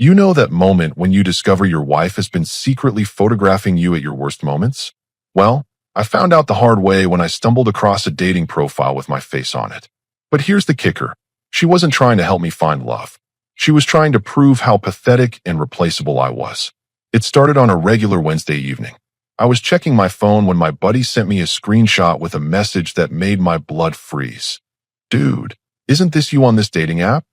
You know that moment when you discover your wife has been secretly photographing you at your worst moments? Well, I found out the hard way when I stumbled across a dating profile with my face on it. But here's the kicker. She wasn't trying to help me find love. She was trying to prove how pathetic and replaceable I was. It started on a regular Wednesday evening. I was checking my phone when my buddy sent me a screenshot with a message that made my blood freeze. Dude, isn't this you on this dating app?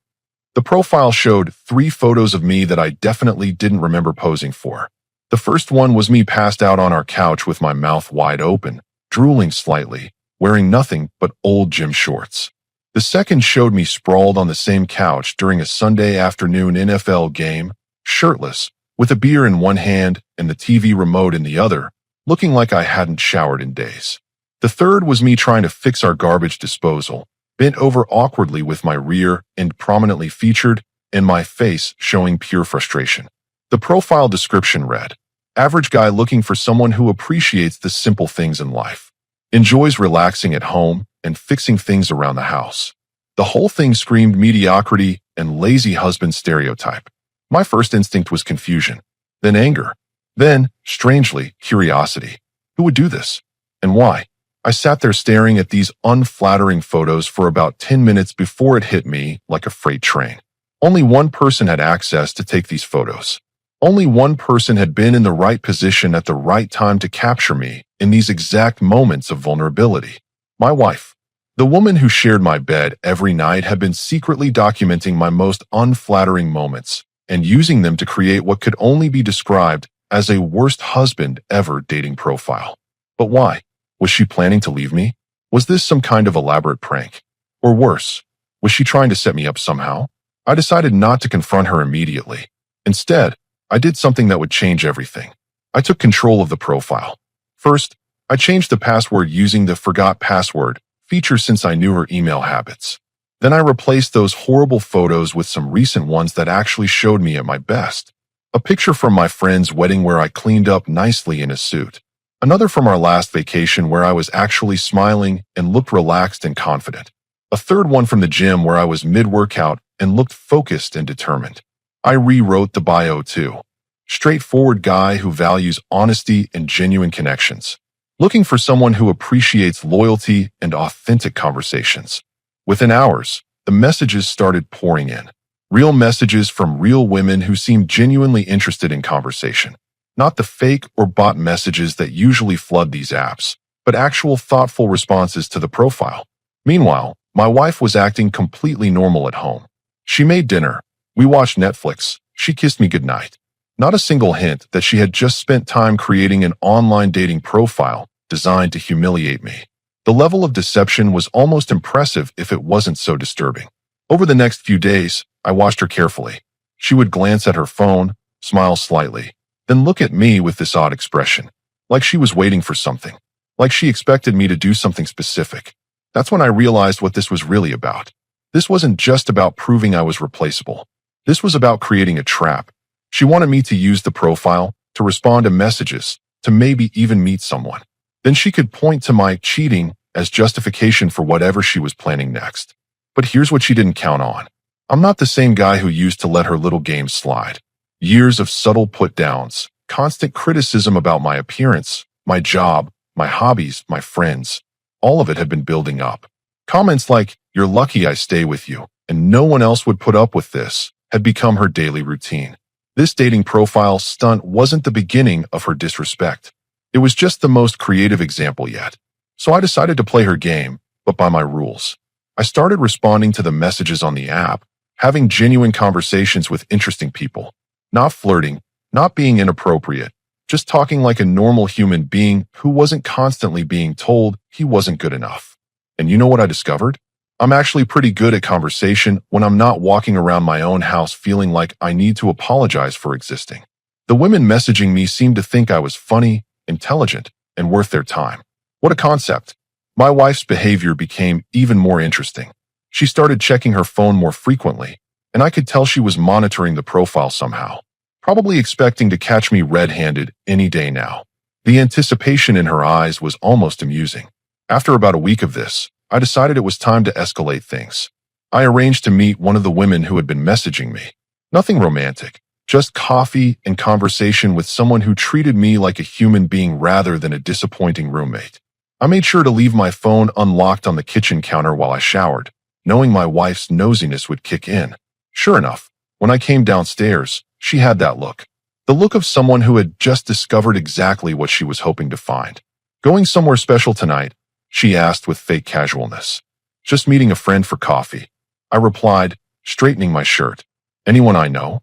The profile showed 3 photos of me that I definitely didn't remember posing for. The first one was me passed out on our couch with my mouth wide open, drooling slightly, wearing nothing but old gym shorts. The second showed me sprawled on the same couch during a Sunday afternoon NFL game, shirtless, with a beer in one hand and the TV remote in the other, looking like I hadn't showered in days. The third was me trying to fix our garbage disposal, bent over awkwardly with my rear end prominently featured and my face showing pure frustration. The profile description read, "Average guy looking for someone who appreciates the simple things in life, enjoys relaxing at home and fixing things around the house." The whole thing screamed mediocrity and lazy husband stereotype. My first instinct was confusion, then anger, then, strangely, curiosity. Who would do this? And why? I sat there staring at these unflattering photos for about 10 minutes before it hit me like a freight train. Only one person had access to take these photos. Only one person had been in the right position at the right time to capture me in these exact moments of vulnerability. My wife. The woman who shared my bed every night had been secretly documenting my most unflattering moments and using them to create what could only be described as a worst husband ever dating profile. But why? Was she planning to leave me? Was this some kind of elaborate prank? Or worse, was she trying to set me up somehow? I decided not to confront her immediately. Instead, I did something that would change everything. I took control of the profile. First, I changed the password using the forgot password feature since I knew her email habits. Then I replaced those horrible photos with some recent ones that actually showed me at my best. A picture from my friend's wedding where I cleaned up nicely in a suit. Another from our last vacation where I was actually smiling and looked relaxed and confident. A third one from the gym where I was mid-workout and looked focused and determined. I rewrote the bio too. Straightforward guy who values honesty and genuine connections. Looking for someone who appreciates loyalty and authentic conversations. Within hours, the messages started pouring in. Real messages from real women who seemed genuinely interested in conversation. Not the fake or bot messages that usually flood these apps, but actual thoughtful responses to the profile. Meanwhile, my wife was acting completely normal at home. She made dinner. We watched Netflix. She kissed me goodnight. Not a single hint that she had just spent time creating an online dating profile designed to humiliate me. The level of deception was almost impressive if it wasn't so disturbing. Over the next few days, I watched her carefully. She would glance at her phone, smile slightly, then look at me with this odd expression, like she was waiting for something, like she expected me to do something specific. That's when I realized what this was really about. This wasn't just about proving I was replaceable. This was about creating a trap. She wanted me to use the profile, to respond to messages, to maybe even meet someone. Then she could point to my cheating as justification for whatever she was planning next. But here's what she didn't count on. I'm not the same guy who used to let her little games slide. Years of subtle put-downs, constant criticism about my appearance, my job, my hobbies, my friends. All of it had been building up. Comments like, "You're lucky I stay with you, and no one else would put up with this," had become her daily routine. This dating profile stunt wasn't the beginning of her disrespect. It was just the most creative example yet. So I decided to play her game, but by my rules. I started responding to the messages on the app, having genuine conversations with interesting people. Not flirting, not being inappropriate, just talking like a normal human being who wasn't constantly being told he wasn't good enough. And you know what I discovered? I'm actually pretty good at conversation when I'm not walking around my own house feeling like I need to apologize for existing. The women messaging me seemed to think I was funny, intelligent, and worth their time. What a concept. My wife's behavior became even more interesting. She started checking her phone more frequently, and I could tell she was monitoring the profile somehow, probably expecting to catch me red-handed any day now. The anticipation in her eyes was almost amusing. After about a week of this, I decided it was time to escalate things. I arranged to meet one of the women who had been messaging me. Nothing romantic, Just coffee and conversation with someone who treated me like a human being rather than a disappointing roommate. I made sure to leave my phone unlocked on the kitchen counter while I showered, knowing my wife's nosiness would kick in. Sure enough, when I came downstairs, she had that look. The look of someone who had just discovered exactly what she was hoping to find. "Going somewhere special tonight?" she asked with fake casualness. "Just meeting a friend for coffee," I replied, straightening my shirt. "Anyone I know?"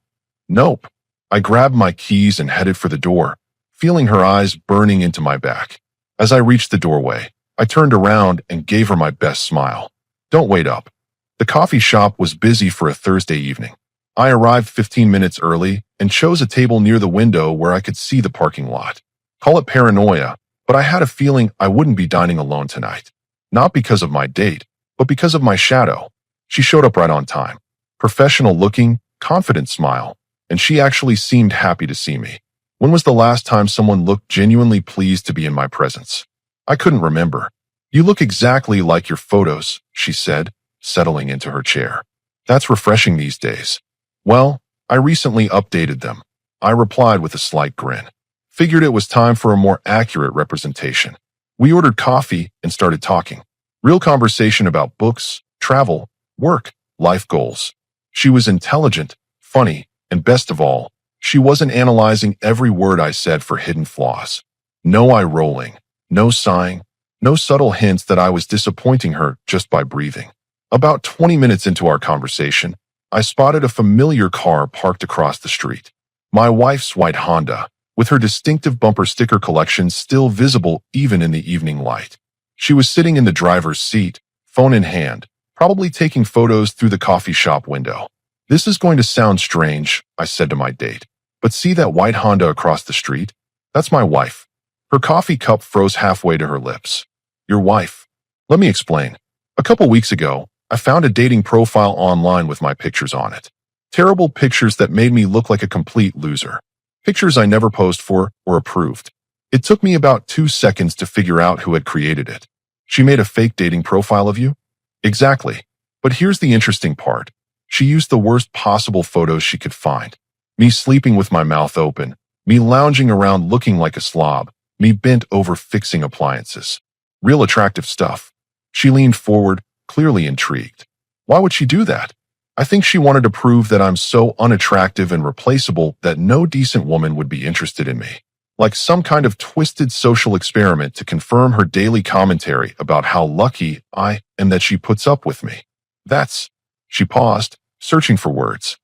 "Nope." I grabbed my keys and headed for the door, feeling her eyes burning into my back. As I reached the doorway, I turned around and gave her my best smile. "Don't wait up." The coffee shop was busy for a Thursday evening. I arrived 15 minutes early and chose a table near the window where I could see the parking lot. Call it paranoia, but I had a feeling I wouldn't be dining alone tonight. Not because of my date, but because of my shadow. She showed up right on time. Professional looking, confident smile, and she actually seemed happy to see me. When was the last time someone looked genuinely pleased to be in my presence? I couldn't remember. "You look exactly like your photos," she said, settling into her chair. "That's refreshing these days." "Well, I recently updated them," I replied with a slight grin. Figured it was time for a more accurate representation. We ordered coffee and started talking. Real conversation about books, travel, work, life goals. She was intelligent, funny, and best of all, she wasn't analyzing every word I said for hidden flaws. No eye rolling, no sighing, no subtle hints that I was disappointing her just by breathing. About 20 minutes into our conversation, I spotted a familiar car parked across the street. My wife's white Honda, with her distinctive bumper sticker collection still visible even in the evening light. She was sitting in the driver's seat, phone in hand, probably taking photos through the coffee shop window. "This is going to sound strange," I said to my date, "but see that white Honda across the street? That's my wife." Her coffee cup froze halfway to her lips. "Your wife?" "Let me explain. A couple weeks ago, I found a dating profile online with my pictures on it. Terrible pictures that made me look like a complete loser. Pictures I never posed for or approved. It took me about 2 seconds to figure out who had created it." "She made a fake dating profile of you?" "Exactly. But here's the interesting part. She used the worst possible photos she could find. Me sleeping with my mouth open, me lounging around looking like a slob, me bent over fixing appliances. Real attractive stuff." She leaned forward, clearly intrigued. "Why would she do that?" "I think she wanted to prove that I'm so unattractive and replaceable that no decent woman would be interested in me. Like some kind of twisted social experiment to confirm her daily commentary about how lucky I am that she puts up with me. That's..." She paused, searching for words.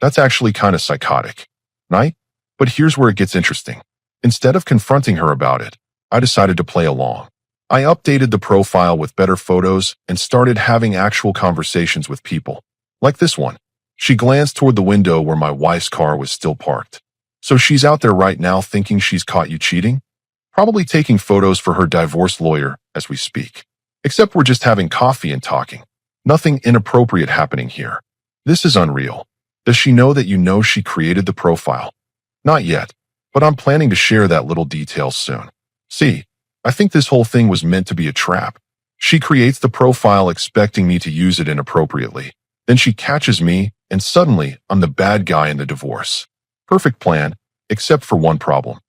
"That's actually kind of psychotic, right?" But here's where it gets interesting. Instead of confronting her about it, I decided to play along. I updated the profile with better photos and started having actual conversations with people. Like this one. She glanced toward the window where my wife's car was still parked. "So she's out there right now thinking she's caught you cheating? Probably taking photos for her divorce lawyer as we speak. Except we're just having coffee and talking. Nothing inappropriate happening here. This is unreal. Does she know that you know she created the profile?" "Not yet, but I'm planning to share that little detail soon." "See, I think this whole thing was meant to be a trap. She creates the profile expecting me to use it inappropriately. Then she catches me, and suddenly I'm the bad guy in the divorce. Perfect plan, except for one problem."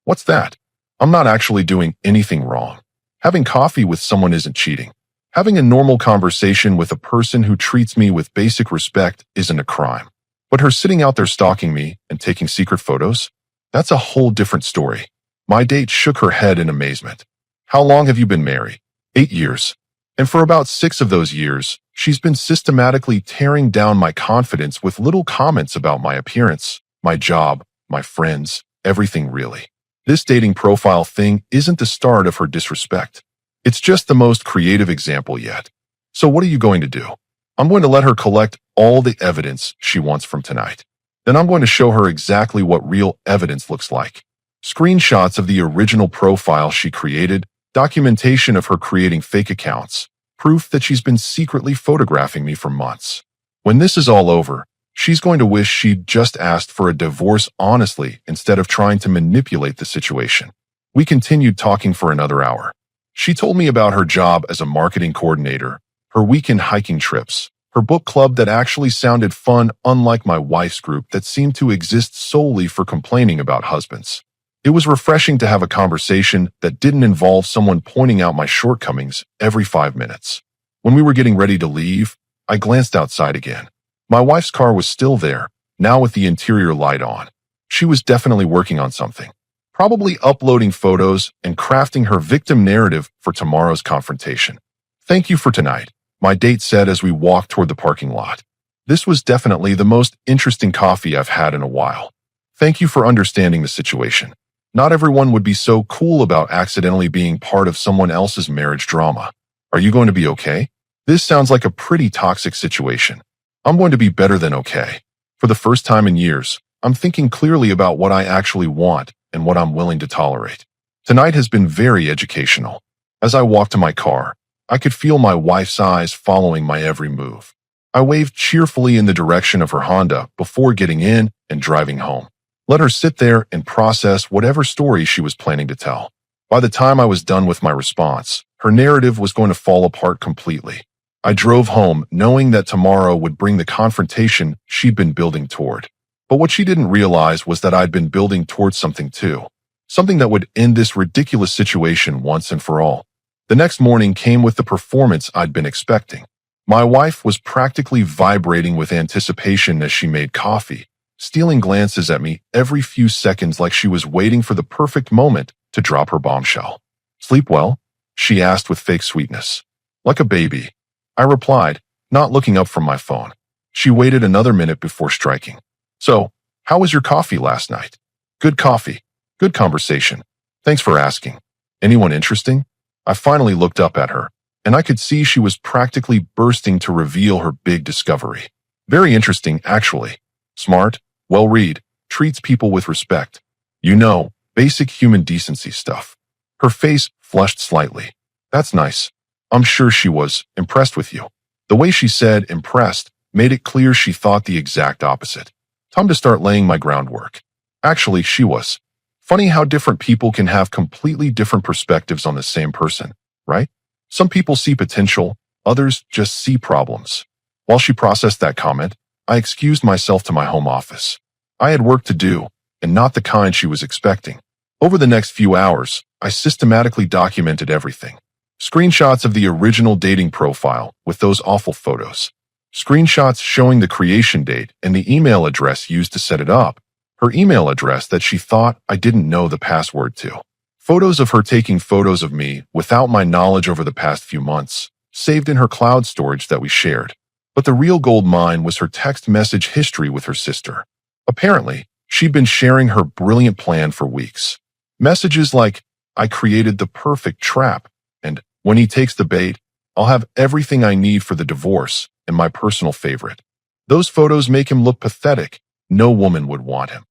"What's that?" "I'm not actually doing anything wrong. Having coffee with someone isn't cheating. Having a normal conversation with a person who treats me with basic respect isn't a crime. But her sitting out there stalking me and taking secret photos? That's a whole different story." My date shook her head in amazement. "How long have you been married?" 8 years. And for about 6 of those years, she's been systematically tearing down my confidence with little comments about my appearance, my job, my friends, everything really. This dating profile thing isn't the start of her disrespect. It's just the most creative example yet. So what are you going to do? I'm going to let her collect all the evidence she wants from tonight. Then I'm going to show her exactly what real evidence looks like. Screenshots of the original profile she created, documentation of her creating fake accounts, proof that she's been secretly photographing me for months. When this is all over, she's going to wish she'd just asked for a divorce honestly instead of trying to manipulate the situation. We continued talking for another hour. She told me about her job as a marketing coordinator, her weekend hiking trips, Her book club that actually sounded fun, unlike my wife's group that seemed to exist solely for complaining about husbands. It was refreshing to have a conversation that didn't involve someone pointing out my shortcomings every 5 minutes. When we were getting ready to leave, I glanced outside again. My wife's car was still there, now with the interior light on. She was definitely working on something. Probably uploading photos and crafting her victim narrative for tomorrow's confrontation. Thank you for tonight, my date said as we walked toward the parking lot. This was definitely the most interesting coffee I've had in a while. Thank you for understanding the situation. Not everyone would be so cool about accidentally being part of someone else's marriage drama. Are you going to be okay? This sounds like a pretty toxic situation. I'm going to be better than okay. For the first time in years, I'm thinking clearly about what I actually want and what I'm willing to tolerate. Tonight has been very educational. As I walked to my car, I could feel my wife's eyes following my every move. I waved cheerfully in the direction of her Honda before getting in and driving home. Let her sit there and process whatever story she was planning to tell. By the time I was done with my response, her narrative was going to fall apart completely. I drove home knowing that tomorrow would bring the confrontation she'd been building toward. But what she didn't realize was that I'd been building towards something too. Something that would end this ridiculous situation once and for all. The next morning came with the performance I'd been expecting. My wife was practically vibrating with anticipation as she made coffee, stealing glances at me every few seconds like she was waiting for the perfect moment to drop her bombshell. "Sleep well?" she asked with fake sweetness. "Like a baby," I replied, not looking up from my phone. She waited another minute before striking. "So, how was your coffee last night?" "Good coffee. Good conversation. Thanks for asking. Anyone interesting?" I finally looked up at her, and I could see she was practically bursting to reveal her big discovery. "Very interesting, actually. Smart, well-read, treats people with respect. You know, basic human decency stuff." Her face flushed slightly. "That's nice. I'm sure she was impressed with you." The way she said impressed made it clear she thought the exact opposite. Time to start laying my groundwork. Actually, she was. Funny how different people can have completely different perspectives on the same person, right? Some people see potential, others just see problems. While she processed that comment, I excused myself to my home office. I had work to do, and not the kind she was expecting. Over the next few hours, I systematically documented everything. Screenshots of the original dating profile with those awful photos. Screenshots showing the creation date and the email address used to set it up. Her email address that she thought I didn't know the password to. Photos of her taking photos of me without my knowledge over the past few months, saved in her cloud storage that we shared. But the real gold mine was her text message history with her sister. Apparently, she'd been sharing her brilliant plan for weeks. Messages like, "I created the perfect trap," and "When he takes the bait, I'll have everything I need for the divorce," and my personal favorite. Those photos make him look pathetic. No woman would want him.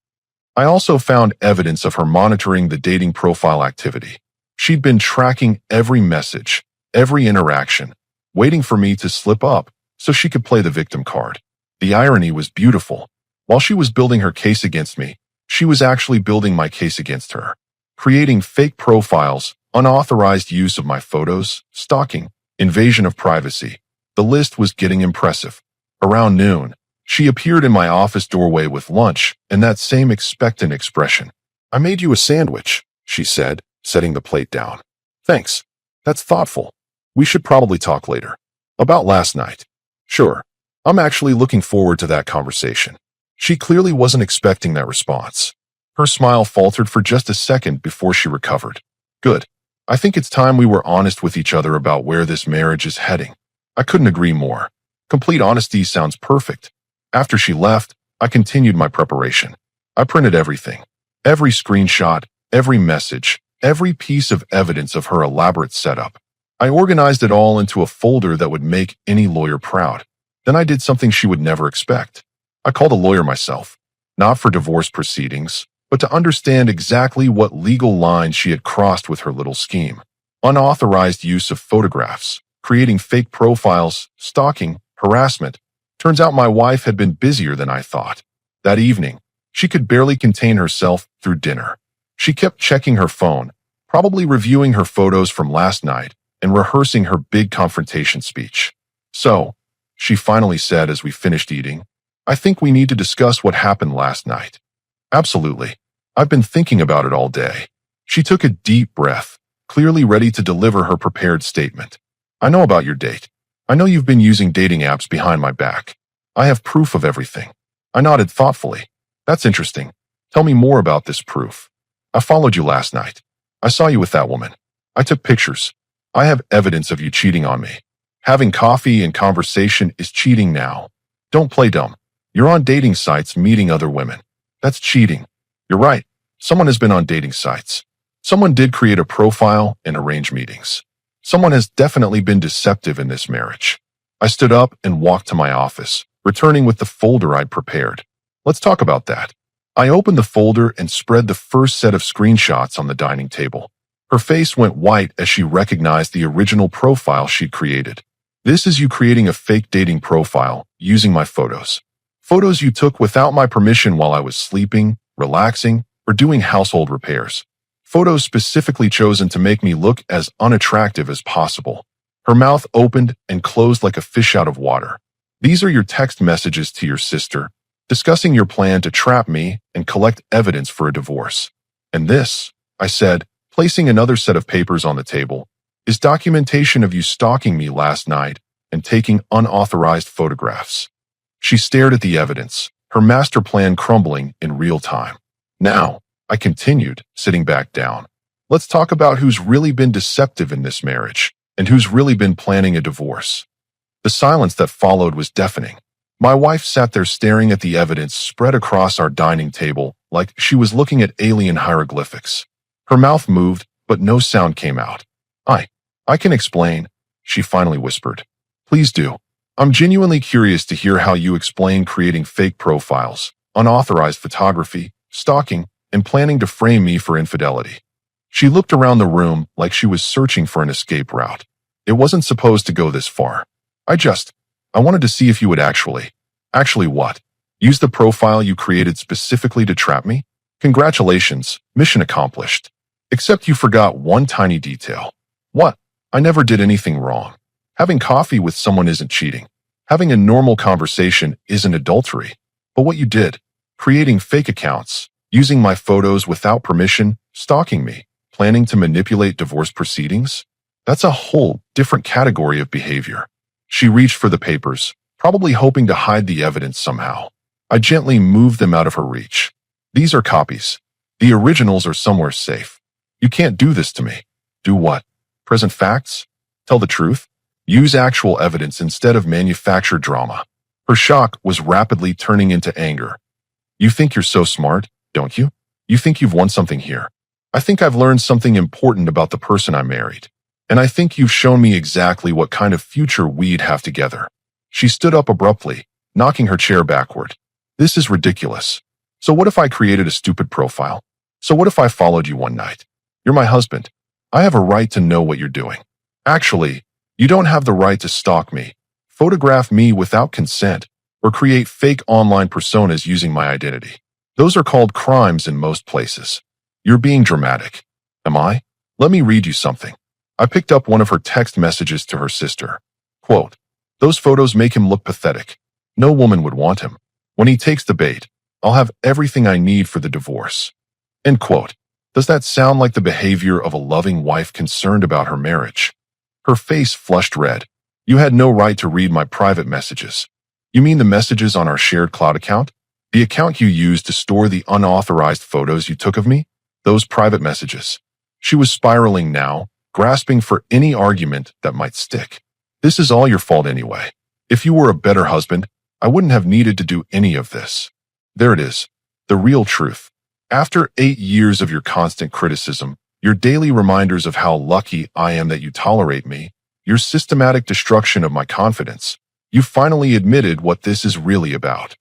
I also found evidence of her monitoring the dating profile activity. She'd been tracking every message, every interaction, waiting for me to slip up so she could play the victim card. The irony was beautiful. While she was building her case against me, she was actually building my case against her. Creating fake profiles, unauthorized use of my photos, stalking, invasion of privacy. The list was getting impressive. Around noon, she appeared in my office doorway with lunch and that same expectant expression. "I made you a sandwich," she said, setting the plate down. "Thanks. That's thoughtful. We should probably talk later." "About last night?" "Sure. I'm actually looking forward to that conversation." She clearly wasn't expecting that response. Her smile faltered for just a second before she recovered. "Good. I think it's time we were honest with each other about where this marriage is heading." I couldn't agree more. Complete honesty sounds perfect. After she left, I continued my preparation. I printed everything. Every screenshot, every message, every piece of evidence of her elaborate setup. I organized it all into a folder that would make any lawyer proud. Then I did something she would never expect. I called a lawyer myself, not for divorce proceedings, but to understand exactly what legal line she had crossed with her little scheme. Unauthorized use of photographs, creating fake profiles, stalking, harassment. Turns out my wife had been busier than I thought. That evening, she could barely contain herself through dinner. She kept checking her phone, probably reviewing her photos from last night and rehearsing her big confrontation speech. "So, she finally said as we finished eating. I think we need to discuss what happened last night. Absolutely. I've been thinking about it all day. She took a deep breath, clearly ready to deliver her prepared statement. I know about your date. I know you've been using dating apps behind my back. I have proof of everything. I nodded thoughtfully. That's interesting. Tell me more about this proof. I followed you last night. I saw you with that woman. I took pictures. I have evidence of you cheating on me. Having coffee and conversation is cheating now. Don't play dumb. You're on dating sites meeting other women. That's cheating. You're right. Someone has been on dating sites. Someone did create a profile and arrange meetings. Someone has definitely been deceptive in this marriage. I stood up and walked to my office, returning with the folder I'd prepared. Let's talk about that. I opened the folder and spread the first set of screenshots on the dining table. Her face went white as she recognized the original profile she'd created. This is you creating a fake dating profile using my photos. Photos you took without my permission while I was sleeping, relaxing, or doing household repairs. Photos specifically chosen to make me look as unattractive as possible. Her mouth opened and closed like a fish out of water. These are your text messages to your sister, discussing your plan to trap me and collect evidence for a divorce. And this, I said, placing another set of papers on the table, is documentation of you stalking me last night and taking unauthorized photographs. She stared at the evidence, her master plan crumbling in real time. Now, I continued, sitting back down. Let's talk about who's really been deceptive in this marriage and who's really been planning a divorce. The silence that followed was deafening. My wife sat there staring at the evidence spread across our dining table like she was looking at alien hieroglyphics. Her mouth moved, but no sound came out. I can explain, she finally whispered. Please do. I'm genuinely curious to hear how you explain creating fake profiles, unauthorized photography, stalking, and planning to frame me for infidelity. She looked around the room like she was searching for an escape route. It wasn't supposed to go this far. I wanted to see if you would actually what? Use the profile you created specifically to trap me? Congratulations, mission accomplished. Except you forgot one tiny detail. What? I never did anything wrong. Having coffee with someone isn't cheating. Having a normal conversation isn't adultery. But what you did, creating fake accounts, using my photos without permission, stalking me, planning to manipulate divorce proceedings, that's a whole different category of behavior. She reached for the papers, probably hoping to hide the evidence somehow. I gently moved them out of her reach. These are copies. The originals are somewhere safe. You can't do this to me. Do what? Present facts? Tell the truth? Use actual evidence instead of manufactured drama. Her shock was rapidly turning into anger. You think you're so smart, don't you? You think you've won something here. I think I've learned something important about the person I married. And I think you've shown me exactly what kind of future we'd have together. She stood up abruptly, knocking her chair backward. This is ridiculous. So what if I created a stupid profile? So what if I followed you one night? You're my husband. I have a right to know what you're doing. Actually, you don't have the right to stalk me, photograph me without consent, or create fake online personas using my identity. Those are called crimes in most places. You're being dramatic. Am I? Let me read you something. I picked up one of her text messages to her sister. Quote, those photos make him look pathetic. No woman would want him. When he takes the bait, I'll have everything I need for the divorce. End quote. Does that sound like the behavior of a loving wife concerned about her marriage? Her face flushed red. You had no right to read my private messages. You mean the messages on our shared cloud account? The account you used to store the unauthorized photos you took of me? Those private messages. She was spiraling now, grasping for any argument that might stick. This is all your fault anyway. If you were a better husband, I wouldn't have needed to do any of this. There it is. The real truth. After 8 years of your constant criticism, your daily reminders of how lucky I am that you tolerate me, your systematic destruction of my confidence, you finally admitted what this is really about.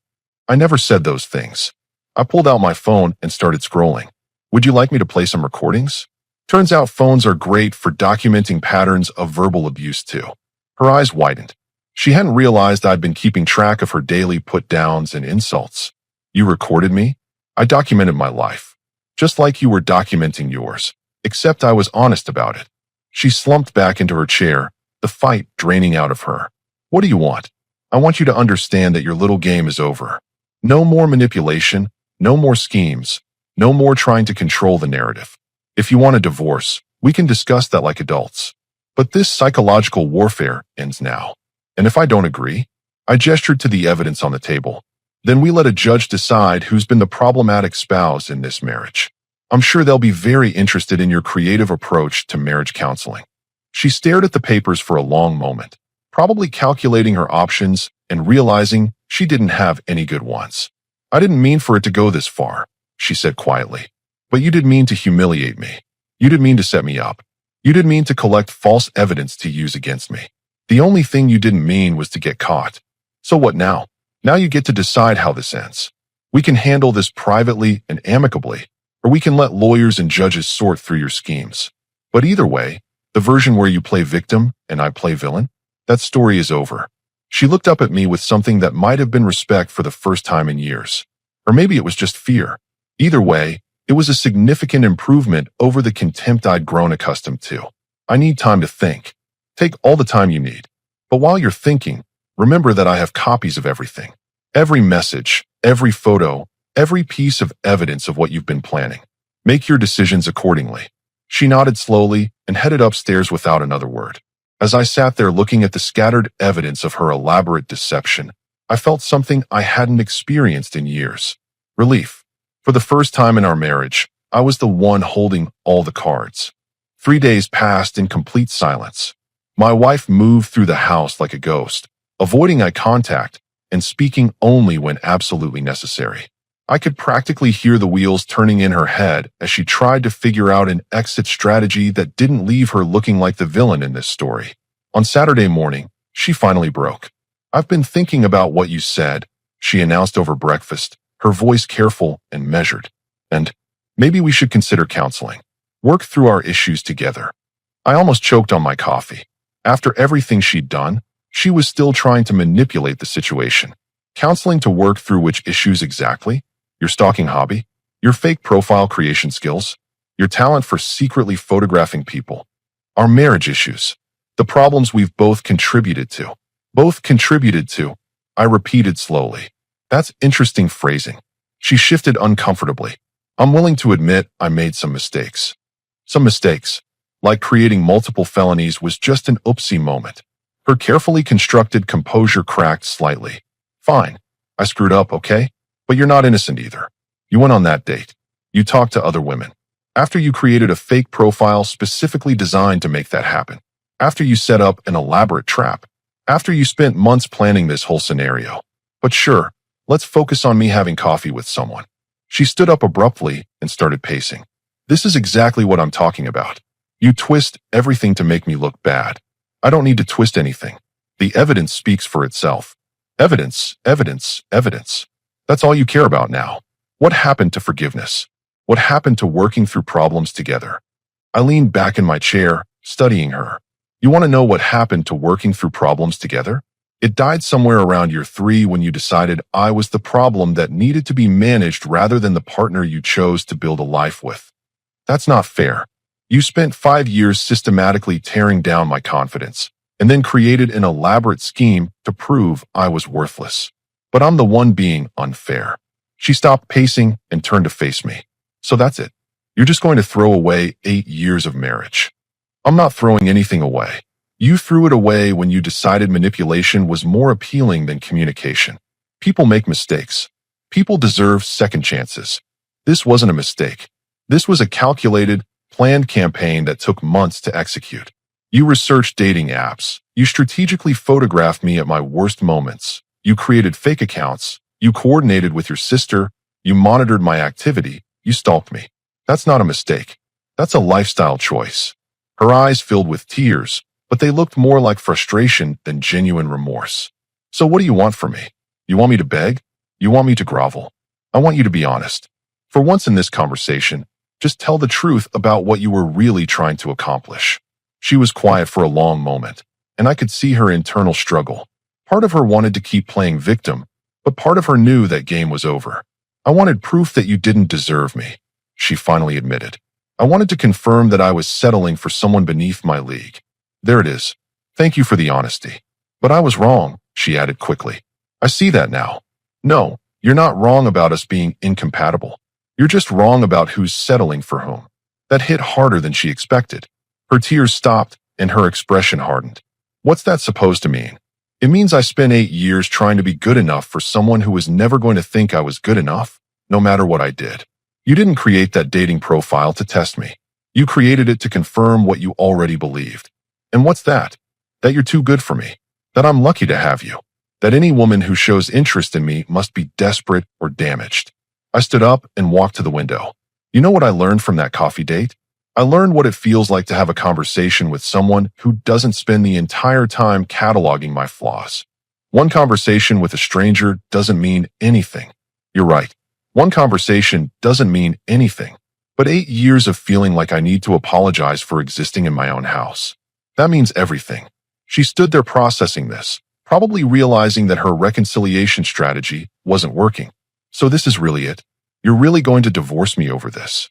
I never said those things. I pulled out my phone and started scrolling. Would you like me to play some recordings? Turns out phones are great for documenting patterns of verbal abuse too. Her eyes widened. She hadn't realized I'd been keeping track of her daily put-downs and insults. You recorded me? I documented my life. Just like you were documenting yours. Except I was honest about it. She slumped back into her chair, the fight draining out of her. What do you want? I want you to understand that your little game is over. No more manipulation, no more schemes, no more trying to control the narrative. If you want a divorce, we can discuss that like adults. But this psychological warfare ends now. And if I don't agree, I gestured to the evidence on the table. Then we let a judge decide who's been the problematic spouse in this marriage. I'm sure they'll be very interested in your creative approach to marriage counseling. She stared at the papers for a long moment, probably calculating her options and realizing she didn't have any good ones. I didn't mean for it to go this far, she said quietly. But you didn't mean to humiliate me. You didn't mean to set me up. You didn't mean to collect false evidence to use against me. The only thing you didn't mean was to get caught. So what now? Now you get to decide how this ends. We can handle this privately and amicably, or we can let lawyers and judges sort through your schemes. But either way, the version where you play victim and I play villain, that story is over. She looked up at me with something that might have been respect for the first time in years. Or maybe it was just fear. Either way, it was a significant improvement over the contempt I'd grown accustomed to. I need time to think. Take all the time you need. But while you're thinking, remember that I have copies of everything. Every message, every photo, every piece of evidence of what you've been planning. Make your decisions accordingly. She nodded slowly and headed upstairs without another word. As I sat there looking at the scattered evidence of her elaborate deception, I felt something I hadn't experienced in years. Relief. For the first time in our marriage, I was the one holding all the cards. 3 days passed in complete silence. My wife moved through the house like a ghost, avoiding eye contact and speaking only when absolutely necessary. I could practically hear the wheels turning in her head as she tried to figure out an exit strategy that didn't leave her looking like the villain in this story. On Saturday morning, she finally broke. "I've been thinking about what you said," she announced over breakfast, her voice careful and measured. "And maybe we should consider counseling. Work through our issues together." I almost choked on my coffee. After everything she'd done, she was still trying to manipulate the situation. Counseling to work through which issues exactly? Your stalking hobby? Your fake profile creation skills? Your talent for secretly photographing people? Our marriage issues? The problems we've both contributed to? Both contributed to, I repeated slowly. That's interesting phrasing. She shifted uncomfortably. I'm willing to admit I made some mistakes. Some mistakes, like creating multiple felonies, was just an oopsie moment. Her carefully constructed composure cracked slightly. Fine. I screwed up, okay? But you're not innocent either. You went on that date. You talked to other women. After you created a fake profile specifically designed to make that happen. After you set up an elaborate trap. After you spent months planning this whole scenario. But sure, let's focus on me having coffee with someone. She stood up abruptly and started pacing. This is exactly what I'm talking about. You twist everything to make me look bad. I don't need to twist anything. The evidence speaks for itself. Evidence, evidence, evidence. That's all you care about now. What happened to forgiveness? What happened to working through problems together? I leaned back in my chair, studying her. You want to know what happened to working through problems together? It died somewhere around year 3 when you decided I was the problem that needed to be managed rather than the partner you chose to build a life with. That's not fair. You spent 5 years systematically tearing down my confidence, and then created an elaborate scheme to prove I was worthless. But I'm the one being unfair. She stopped pacing and turned to face me. So that's it. You're just going to throw away 8 years of marriage. I'm not throwing anything away. You threw it away when you decided manipulation was more appealing than communication. People make mistakes. People deserve second chances. This wasn't a mistake. This was a calculated, planned campaign that took months to execute. You researched dating apps. You strategically photographed me at my worst moments. You created fake accounts. You coordinated with your sister. You monitored my activity. You stalked me. That's not a mistake. That's a lifestyle choice. Her eyes filled with tears, but they looked more like frustration than genuine remorse. So what do you want from me? You want me to beg? You want me to grovel? I want you to be honest. For once in this conversation, just tell the truth about what you were really trying to accomplish. She was quiet for a long moment, and I could see her internal struggle. Part of her wanted to keep playing victim, but part of her knew that game was over. I wanted proof that you didn't deserve me, she finally admitted. I wanted to confirm that I was settling for someone beneath my league. There it is. Thank you for the honesty. But I was wrong, she added quickly. I see that now. No, you're not wrong about us being incompatible. You're just wrong about who's settling for whom. That hit harder than she expected. Her tears stopped and her expression hardened. What's that supposed to mean? It means I spent 8 years trying to be good enough for someone who was never going to think I was good enough, no matter what I did. You didn't create that dating profile to test me. You created it to confirm what you already believed. And what's that? That you're too good for me. That I'm lucky to have you. That any woman who shows interest in me must be desperate or damaged. I stood up and walked to the window. You know what I learned from that coffee date? I learned what it feels like to have a conversation with someone who doesn't spend the entire time cataloging my flaws. One conversation with a stranger doesn't mean anything. You're right. One conversation doesn't mean anything. But 8 years of feeling like I need to apologize for existing in my own house. That means everything. She stood there processing this, probably realizing that her reconciliation strategy wasn't working. So this is really it. You're really going to divorce me over this.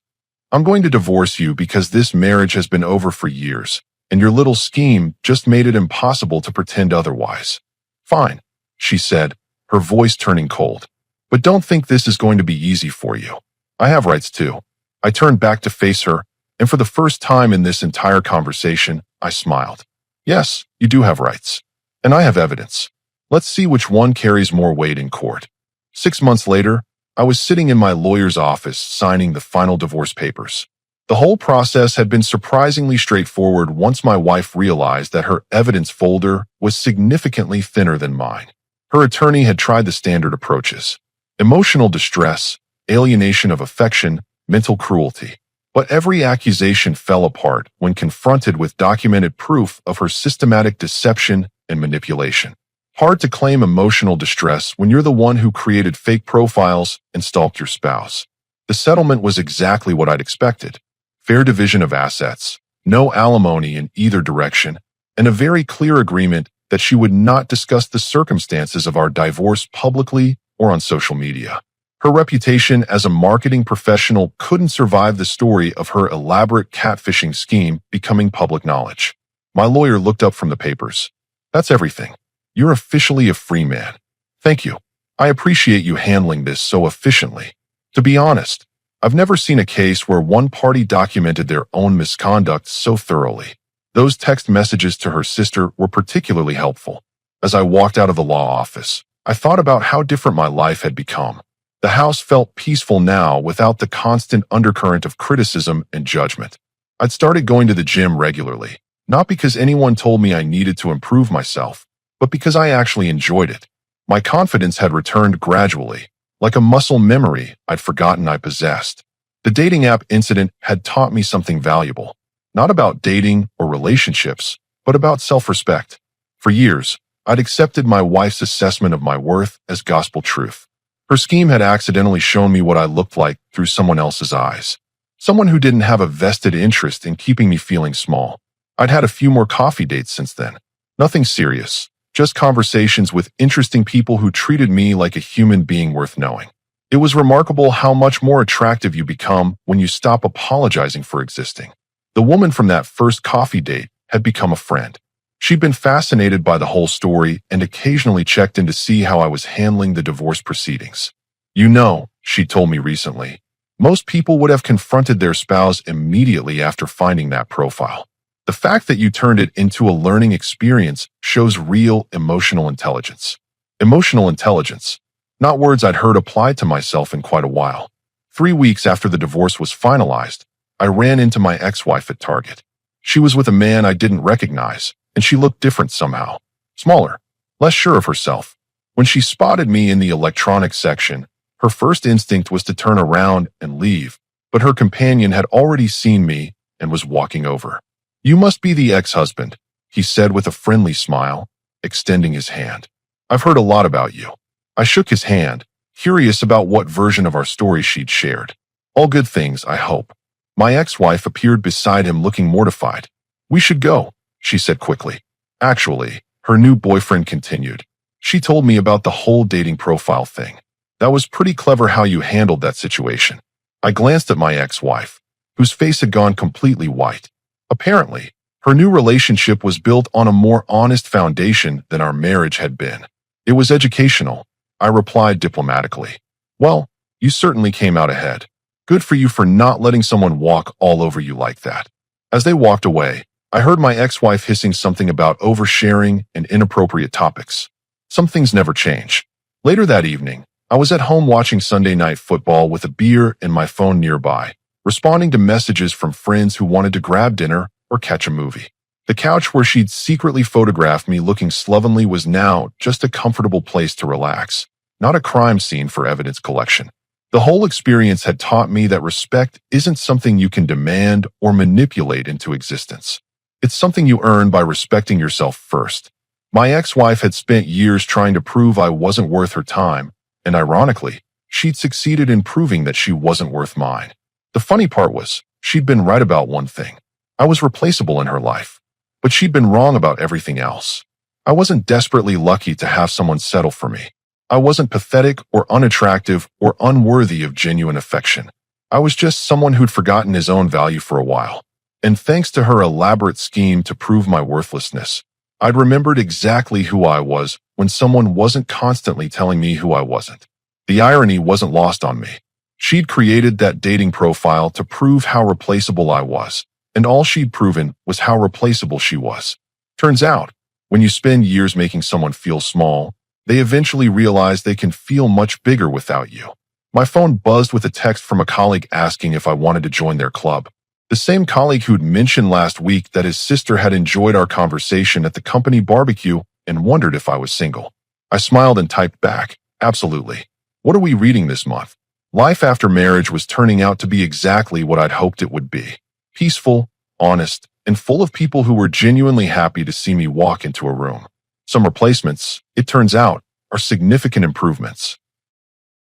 I'm going to divorce you because this marriage has been over for years, and your little scheme just made it impossible to pretend otherwise. Fine, she said, her voice turning cold. But don't think this is going to be easy for you. I have rights too. I turned back to face her, and for the first time in this entire conversation, I smiled. Yes, you do have rights. And I have evidence. Let's see which one carries more weight in court. 6 months later, I was sitting in my lawyer's office signing the final divorce papers. The whole process had been surprisingly straightforward once my wife realized that her evidence folder was significantly thinner than mine. Her attorney had tried the standard approaches: emotional distress, alienation of affection, mental cruelty. But every accusation fell apart when confronted with documented proof of her systematic deception and manipulation. Hard to claim emotional distress when you're the one who created fake profiles and stalked your spouse. The settlement was exactly what I'd expected. Fair division of assets, no alimony in either direction, and a very clear agreement that she would not discuss the circumstances of our divorce publicly or on social media. Her reputation as a marketing professional couldn't survive the story of her elaborate catfishing scheme becoming public knowledge. My lawyer looked up from the papers. That's everything. You're officially a free man. Thank you. I appreciate you handling this so efficiently. To be honest, I've never seen a case where one party documented their own misconduct so thoroughly. Those text messages to her sister were particularly helpful. As I walked out of the law office, I thought about how different my life had become. The house felt peaceful now without the constant undercurrent of criticism and judgment. I'd started going to the gym regularly, not because anyone told me I needed to improve myself, but because I actually enjoyed it. My confidence had returned gradually, like a muscle memory I'd forgotten I possessed. The dating app incident had taught me something valuable, not about dating or relationships, but about self-respect. For years, I'd accepted my wife's assessment of my worth as gospel truth. Her scheme had accidentally shown me what I looked like through someone else's eyes. Someone who didn't have a vested interest in keeping me feeling small. I'd had a few more coffee dates since then. Nothing serious. Just conversations with interesting people who treated me like a human being worth knowing. It was remarkable how much more attractive you become when you stop apologizing for existing. The woman from that first coffee date had become a friend. She'd been fascinated by the whole story and occasionally checked in to see how I was handling the divorce proceedings. You know, she told me recently, most people would have confronted their spouse immediately after finding that profile. The fact that you turned it into a learning experience shows real emotional intelligence. Emotional intelligence, not words I'd heard applied to myself in quite a while. 3 weeks after the divorce was finalized, I ran into my ex-wife at Target. She was with a man I didn't recognize, and she looked different somehow. Smaller, less sure of herself. When she spotted me in the electronics section, her first instinct was to turn around and leave, but her companion had already seen me and was walking over. You must be the ex-husband, he said with a friendly smile, extending his hand. I've heard a lot about you. I shook his hand, curious about what version of our story she'd shared. All good things, I hope. My ex-wife appeared beside him looking mortified. We should go, she said quickly. Actually, her new boyfriend continued. She told me about the whole dating profile thing. That was pretty clever how you handled that situation. I glanced at my ex-wife, whose face had gone completely white. Apparently, Her new relationship was built on a more honest foundation than our marriage had been. It was educational. I replied diplomatically. Well, you certainly came out ahead. Good for you for not letting someone walk all over you like that. As they walked away, I heard my ex-wife hissing something about oversharing and inappropriate topics. Some things never change. Later that evening, I was at home watching Sunday Night Football with a beer and my phone nearby, responding to messages from friends who wanted to grab dinner or catch a movie. The couch where she'd secretly photographed me looking slovenly was now just a comfortable place to relax, not a crime scene for evidence collection. The whole experience had taught me that respect isn't something you can demand or manipulate into existence. It's something you earn by respecting yourself first. My ex-wife had spent years trying to prove I wasn't worth her time, and ironically, she'd succeeded in proving that she wasn't worth mine. The funny part was, she'd been right about one thing. I was replaceable in her life, but she'd been wrong about everything else. I wasn't desperately lucky to have someone settle for me. I wasn't pathetic or unattractive or unworthy of genuine affection. I was just someone who'd forgotten his own value for a while. And thanks to her elaborate scheme to prove my worthlessness, I'd remembered exactly who I was when someone wasn't constantly telling me who I wasn't. The irony wasn't lost on me. She'd created that dating profile to prove how replaceable I was, and all she'd proven was how replaceable she was. Turns out, when you spend years making someone feel small, they eventually realize they can feel much bigger without you. My phone buzzed with a text from a colleague asking if I wanted to join their club. The same colleague who'd mentioned last week that his sister had enjoyed our conversation at the company barbecue and wondered if I was single. I smiled and typed back, absolutely. What are we reading this month? Life after marriage was turning out to be exactly what I'd hoped it would be. Peaceful, honest, and full of people who were genuinely happy to see me walk into a room. Some replacements, it turns out, are significant improvements.